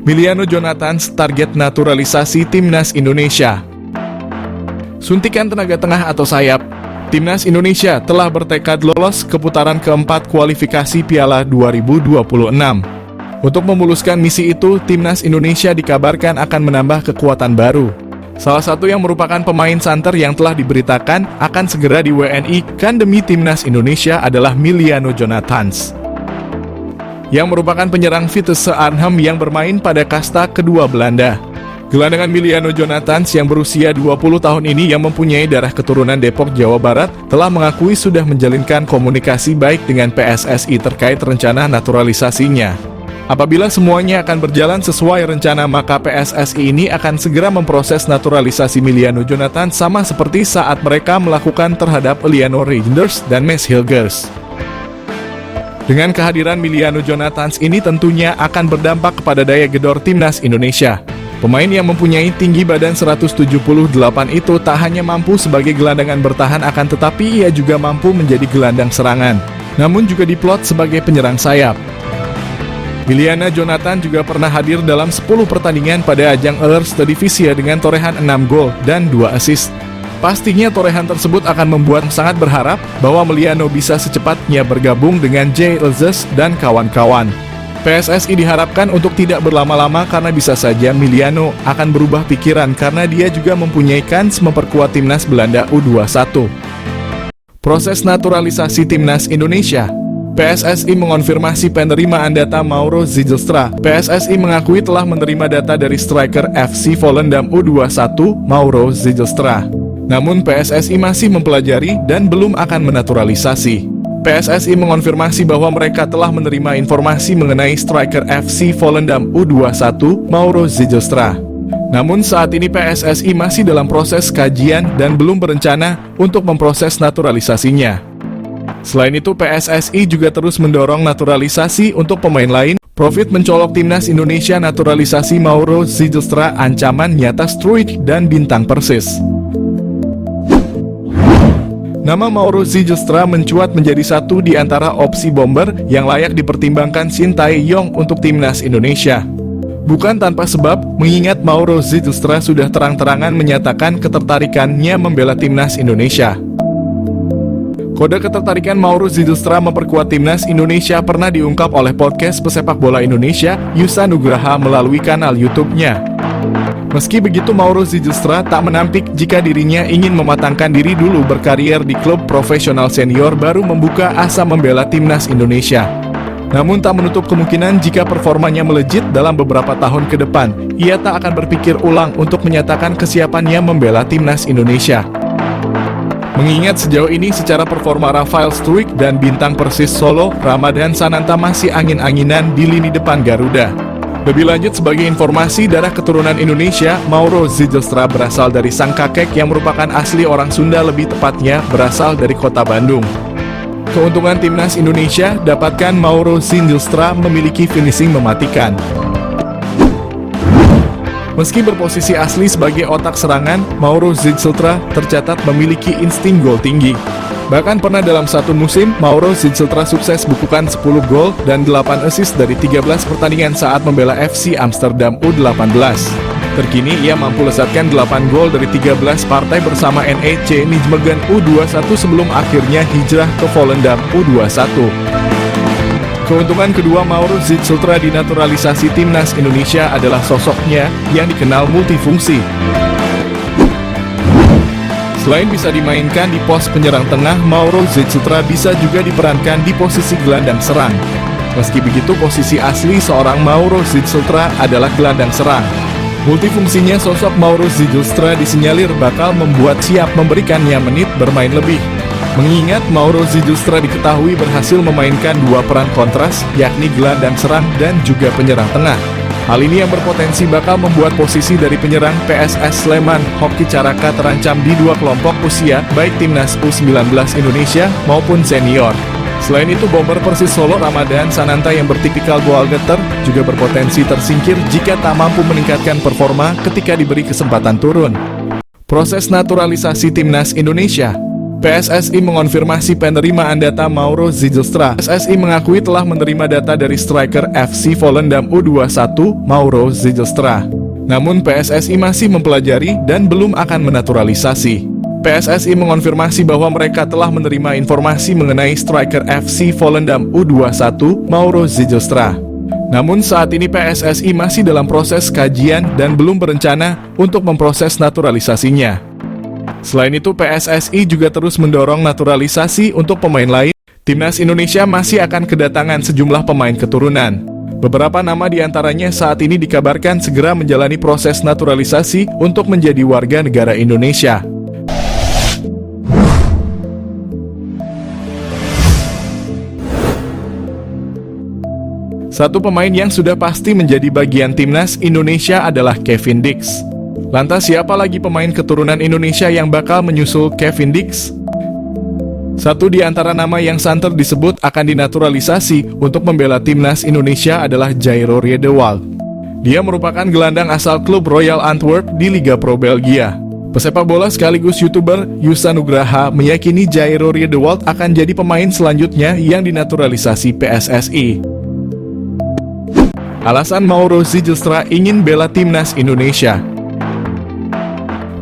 Miliano Jonathans target naturalisasi Timnas Indonesia. Suntikan tenaga tengah atau sayap. Timnas Indonesia telah bertekad lolos ke putaran keempat kualifikasi Piala 2026. Untuk memuluskan misi itu, Timnas Indonesia dikabarkan akan menambah kekuatan baru. Salah satu yang merupakan pemain santer yang telah diberitakan akan segera di WNI kan demi Timnas Indonesia adalah Miliano Jonathans, yang merupakan penyerang Vitesse Arnhem yang bermain pada kasta kedua Belanda. Gelandangan Miliano Jonathans yang berusia 20 tahun ini yang mempunyai darah keturunan Depok, Jawa Barat, telah mengakui sudah menjalinkan komunikasi baik dengan PSSI terkait rencana naturalisasinya. Apabila semuanya akan berjalan sesuai rencana, maka PSSI ini akan segera memproses naturalisasi Miliano Jonathans sama seperti saat mereka melakukan terhadap Eleanor Reijnders dan Mads Hilgers. Dengan kehadiran Miliano Jonathans ini tentunya akan berdampak kepada daya gedor Timnas Indonesia. Pemain yang mempunyai tinggi badan 178 itu tak hanya mampu sebagai gelandangan bertahan, akan tetapi ia juga mampu menjadi gelandang serangan, namun juga diplot sebagai penyerang sayap. Miliano Jonathans juga pernah hadir dalam 10 pertandingan pada ajang Eerste Divisie dengan torehan 6 gol dan 2 assist. Pastinya torehan tersebut akan membuat sangat berharap bahwa Miliano bisa secepatnya bergabung dengan Jay Ilses dan kawan-kawan. PSSI diharapkan untuk tidak berlama-lama karena bisa saja Miliano akan berubah pikiran karena dia juga mempunyai kans memperkuat Timnas Belanda U21. Proses naturalisasi Timnas Indonesia. PSSI mengonfirmasi penerimaan data Mauro Zijlstra. PSSI mengakui telah menerima data dari striker FC Volendam U21 Mauro Zijlstra. Namun PSSI masih mempelajari dan belum akan menaturalisasi. PSSI mengonfirmasi bahwa mereka telah menerima informasi mengenai striker FC Volendam U21 Mauro Zijlstra. Namun saat ini PSSI masih dalam proses kajian dan belum berencana untuk memproses naturalisasinya. Selain itu, PSSI juga terus mendorong naturalisasi untuk pemain lain. Profit mencolok Timnas Indonesia naturalisasi Mauro Zijlstra, ancaman nyata Struijk dan bintang Persis. Nama Mauro Zijlstra mencuat menjadi satu di antara opsi bomber yang layak dipertimbangkan Shin Tae-yong untuk Timnas Indonesia. Bukan tanpa sebab, mengingat Mauro Zijlstra sudah terang-terangan menyatakan ketertarikannya membela Timnas Indonesia. Kode ketertarikan Mauro Zijlstra memperkuat Timnas Indonesia pernah diungkap oleh podcast pesepak bola Indonesia, Yusa Nugraha, melalui kanal YouTube-nya. Meski begitu, Mauro Zijlstra tak menampik jika dirinya ingin mematangkan diri dulu berkarier di klub profesional senior baru membuka asa membela Timnas Indonesia. Namun tak menutup kemungkinan jika performanya melejit dalam beberapa tahun ke depan, ia tak akan berpikir ulang untuk menyatakan kesiapannya membela Timnas Indonesia. Mengingat sejauh ini secara performa Rafael Struijk dan bintang Persis Solo, Ramadhan Sananta masih angin-anginan di lini depan Garuda. Lebih lanjut, sebagai informasi, darah keturunan Indonesia, Mauro Zijlstra berasal dari sang kakek yang merupakan asli orang Sunda, lebih tepatnya berasal dari kota Bandung. Keuntungan Timnas Indonesia, dapatkan Mauro Zijlstra memiliki finishing mematikan. Meski berposisi asli sebagai otak serangan, Mauro Zijlstra tercatat memiliki insting gol tinggi. Bahkan pernah dalam satu musim, Mauro Zijlstra sukses bukukan 10 gol dan 8 assist dari 13 pertandingan saat membela FC Amsterdam U18. Terkini ia mampu lesatkan 8 gol dari 13 partai bersama NEC Nijmegen U21 sebelum akhirnya hijrah ke Volendam U21. Keuntungan kedua Mauro Zijlstra di naturalisasi Timnas Indonesia adalah sosoknya yang dikenal multifungsi. Selain bisa dimainkan di pos penyerang tengah, Mauro Zijlstra bisa juga diperankan di posisi gelandang serang. Meski begitu, posisi asli seorang Mauro Zijlstra adalah gelandang serang. Multifungsinya sosok Mauro Zijlstra disinyalir bakal membuat siap memberikannya menit bermain lebih. Mengingat Mauro Zijlstra diketahui berhasil memainkan dua peran kontras, yakni gelandang serang dan juga penyerang tengah. Hal ini yang berpotensi bakal membuat posisi dari penyerang PSS Sleman, Hoki Caraka terancam di dua kelompok usia, baik Timnas U19 Indonesia maupun senior. Selain itu, bomber Persis Solo Ramadhan Sananta yang bertipikal goal getter juga berpotensi tersingkir jika tak mampu meningkatkan performa ketika diberi kesempatan turun. Proses naturalisasi Timnas Indonesia. PSSI mengonfirmasi penerimaan data Mauro Zijlstra. PSSI mengakui telah menerima data dari striker FC Volendam U21 Mauro Zijlstra. Namun PSSI masih mempelajari dan belum akan menaturalisasi. PSSI mengonfirmasi bahwa mereka telah menerima informasi mengenai striker FC Volendam U21 Mauro Zijlstra. Namun saat ini PSSI masih dalam proses kajian dan belum berencana untuk memproses naturalisasinya. Selain itu, PSSI juga terus mendorong naturalisasi untuk pemain lain. Timnas Indonesia masih akan kedatangan sejumlah pemain keturunan. Beberapa nama diantaranya saat ini dikabarkan segera menjalani proses naturalisasi untuk menjadi warga negara Indonesia. Satu pemain yang sudah pasti menjadi bagian timnas Indonesia adalah Kevin Dix. Lantas siapa lagi pemain keturunan Indonesia yang bakal menyusul Kevin Dix? Satu di antara nama yang santer disebut akan dinaturalisasi untuk membela timnas Indonesia adalah Jairo Riedewald. Dia merupakan gelandang asal klub Royal Antwerp di Liga Pro Belgia. Pesepak bola sekaligus YouTuber Yusa Nugraha meyakini Jairo Riedewald akan jadi pemain selanjutnya yang dinaturalisasi PSSI. Alasan Mauro Zijlstra ingin bela timnas Indonesia.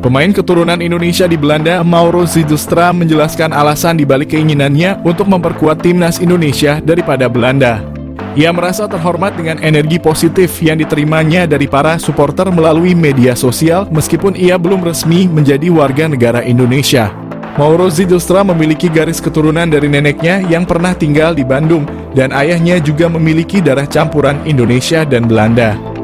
Pemain keturunan Indonesia di Belanda, Mauro Zijlstra menjelaskan alasan dibalik keinginannya untuk memperkuat timnas Indonesia daripada Belanda. Ia merasa terhormat dengan energi positif yang diterimanya dari para supporter melalui media sosial meskipun ia belum resmi menjadi warga negara Indonesia. Mauro Zijlstra memiliki garis keturunan dari neneknya yang pernah tinggal di Bandung dan ayahnya juga memiliki darah campuran Indonesia dan Belanda.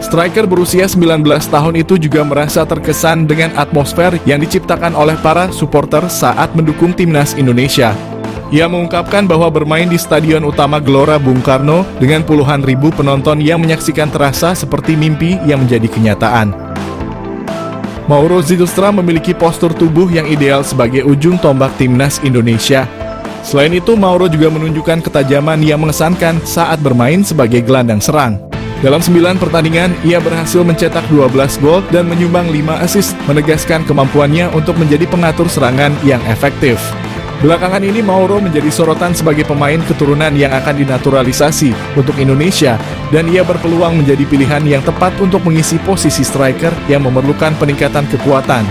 Striker berusia 19 tahun itu juga merasa terkesan dengan atmosfer yang diciptakan oleh para supporter saat mendukung timnas Indonesia. Ia mengungkapkan bahwa bermain di Stadion Utama Gelora Bung Karno dengan puluhan ribu penonton yang menyaksikan terasa seperti mimpi yang menjadi kenyataan. Mauro Zijlstra memiliki postur tubuh yang ideal sebagai ujung tombak timnas Indonesia. Selain itu, Mauro juga menunjukkan ketajaman yang mengesankan saat bermain sebagai gelandang serang. Dalam 9 pertandingan, ia berhasil mencetak 12 gol dan menyumbang 5 assist, menegaskan kemampuannya untuk menjadi pengatur serangan yang efektif. Belakangan ini Mauro menjadi sorotan sebagai pemain keturunan yang akan dinaturalisasi untuk Indonesia dan ia berpeluang menjadi pilihan yang tepat untuk mengisi posisi striker yang memerlukan peningkatan kekuatan.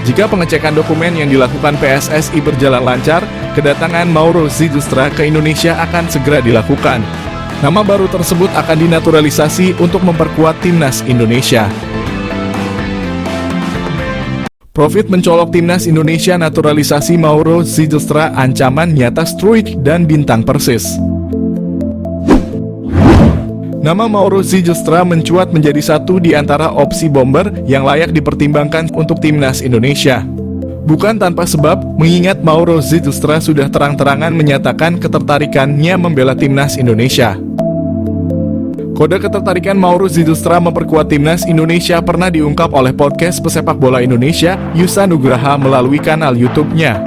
Jika pengecekan dokumen yang dilakukan PSSI berjalan lancar, kedatangan Mauro Zijlstra ke Indonesia akan segera dilakukan. Nama baru tersebut akan dinaturalisasi untuk memperkuat timnas Indonesia. Profit mencolok timnas Indonesia naturalisasi Mauro Zijlstra ancaman nyata Struijk dan bintang Persis. Nama Mauro Zijlstra mencuat menjadi satu di antara opsi bomber yang layak dipertimbangkan untuk timnas Indonesia. Bukan tanpa sebab, mengingat Mauro Zijlstra sudah terang-terangan menyatakan ketertarikannya membela timnas Indonesia. Kode ketertarikan Mauro Zijlstra memperkuat timnas Indonesia pernah diungkap oleh podcast pesepak bola Indonesia, Yusa Nugraha melalui kanal YouTube-nya.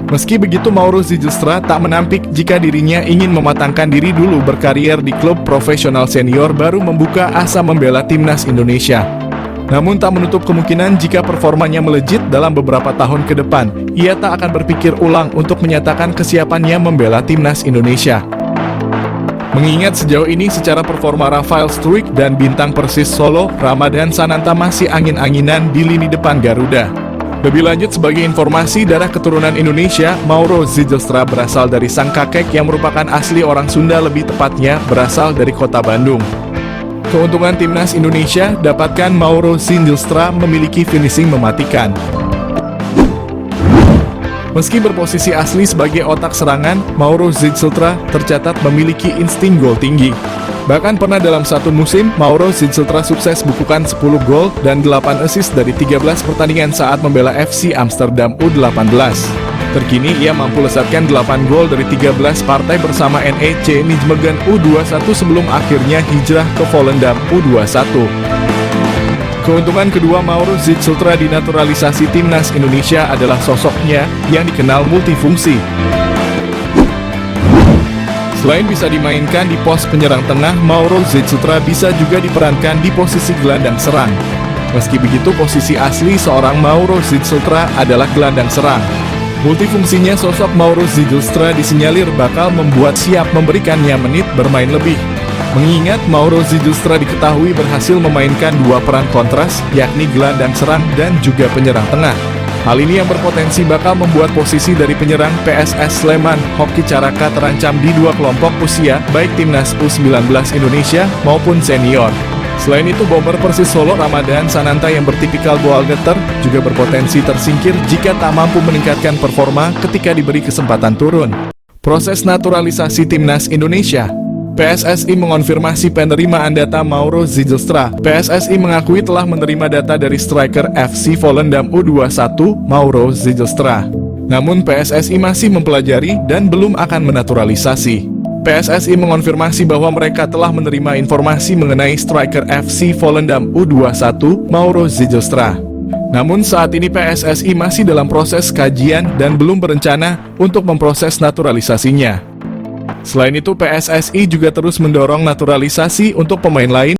Meski begitu, Mauro Zijlstra tak menampik jika dirinya ingin mematangkan diri dulu berkarier di klub profesional senior baru membuka asa membela timnas Indonesia. Namun tak menutup kemungkinan jika performanya melejit dalam beberapa tahun ke depan, ia tak akan berpikir ulang untuk menyatakan kesiapannya membela timnas Indonesia. Mengingat sejauh ini secara performa Rafael Struijk dan bintang Persis Solo, Ramadan Sananta masih angin-anginan di lini depan Garuda. Lebih lanjut sebagai informasi, darah keturunan Indonesia, Mauro Zijlstra berasal dari sang kakek yang merupakan asli orang Sunda, lebih tepatnya berasal dari kota Bandung. Keuntungan timnas Indonesia, dapatkan Mauro Zijlstra memiliki finishing mematikan. Meski berposisi asli sebagai otak serangan, Mauro Zijlstra tercatat memiliki insting gol tinggi. Bahkan pernah dalam satu musim, Mauro Zijlstra sukses bukukan 10 gol dan 8 assist dari 13 pertandingan saat membela FC Amsterdam U18. Terkini, ia mampu lesatkan 8 gol dari 13 partai bersama NEC Nijmegen U21 sebelum akhirnya hijrah ke Volendam U21. Keuntungan kedua Mauro Zijlstra dinaturalisasi timnas Indonesia adalah sosoknya yang dikenal multifungsi. Selain bisa dimainkan di pos penyerang tengah, Mauro Zijlstra bisa juga diperankan di posisi gelandang serang. Meski begitu, posisi asli seorang Mauro Zijlstra adalah gelandang serang. Multifungsinya sosok Mauro Zijlstra disinyalir bakal membuat siap memberikannya menit bermain lebih. Mengingat Mauro Zijlstra diketahui berhasil memainkan dua peran kontras, yakni gelandang serang dan juga penyerang tengah. Hal ini yang berpotensi bakal membuat posisi dari penyerang PSS Sleman, Hoki Caraka terancam di dua kelompok usia, baik timnas U19 Indonesia maupun senior. Selain itu, bomber Persis Solo Ramadan Sananta yang bertipikal goal getter juga berpotensi tersingkir jika tak mampu meningkatkan performa ketika diberi kesempatan turun. Proses naturalisasi timnas Indonesia. PSSI mengonfirmasi penerimaan data Mauro Zijlstra. PSSI mengakui telah menerima data dari striker FC Volendam U21 Mauro Zijlstra. Namun PSSI masih mempelajari dan belum akan menaturalisasi. PSSI mengonfirmasi bahwa mereka telah menerima informasi mengenai striker FC Volendam U21 Mauro Zijlstra. Namun saat ini PSSI masih dalam proses kajian dan belum berencana untuk memproses naturalisasinya. Selain itu, PSSI juga terus mendorong naturalisasi untuk pemain lain